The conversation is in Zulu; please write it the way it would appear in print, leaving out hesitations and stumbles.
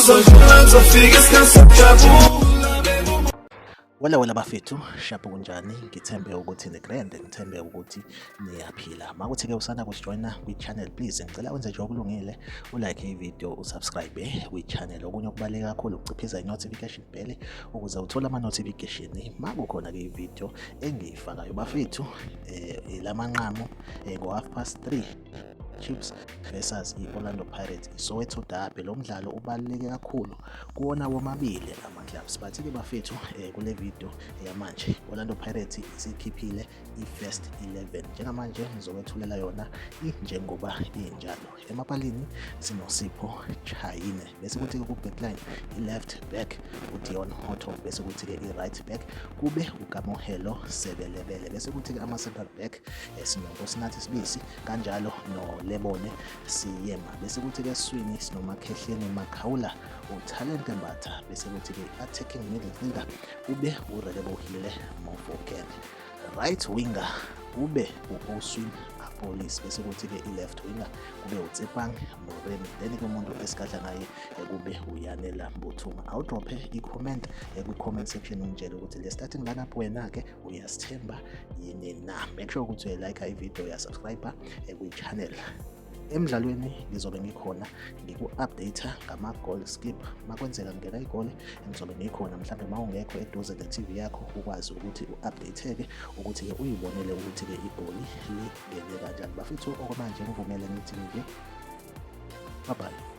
uzodlula ngizofika isikhathi sokujabula. Wala bafethu, shapho kunjani? Ngithembe ukuthi nigrand, ngithembe ukuthi niyaphila. Makuthi-ke usanda kusijoyina kwi-channel, please ngicela wenze nje okulungile, ulike i-video, usubscribe kwi-channel. Okunye okubaluleke kakhulu ukuciphiza i-notification bell ukuze uthole ama-notification makukhona-ke i-video engiyifakayo. Bafethu, lamanqamu ngo-3:30 Chiefs versus i-Orlando Pirates, iSoweto Derby. Lo mdlalo ubaluleke kakhulu kuwona womabili ama-clubs. But-ke bafethu, kule video yamanje Orlando Pirates isikhiphile i-first 11. Njengamanje ngizowethulela yona njengoba injalo. Emapalini sinosipho Chayine, bese kuthi-ke ku-backline i-left back uDion Hotto, bese kuthi-ke i-right back kube uKamohelo Sebelebele, bese kuthi-ke ama-central back sinoNkosinathi Sibisi kanjalo noLebone Siyema, bese kuthi-ke eswini sinoMakhehleni Makhawula, uTalente Mbatha, bese kuthi-ke attacking midfielder ube uRelebohile Mofokeng, right winger kube u-Oswin Police, bese kuthi-ke i-left winger kube uTsepang Moremi, then-ke umuntu esigadla naye kube uYanela Mbuthuma. Awudrophe i-comment kwi-comment section ungitshela ukuthi le starting lineup wena-ke uyasithemba yini na. Make sure ukuthi uyalike i-video, uyasubscribe kwi-channel. Emdlalweni ngizobe ngikhona ngiku-update ngama-goal skip. Makwenzeka ngena igoli ngizobe ngikhona, mhlawumbe mawungekho eduze ne-TV yakho ukwazi ukuthi u-update-ke ukuthi-ke uyibonele ukuthi-ke igoli lingene kanjani. Bafethu okwamanje ngivumele ngithi nje bye bye.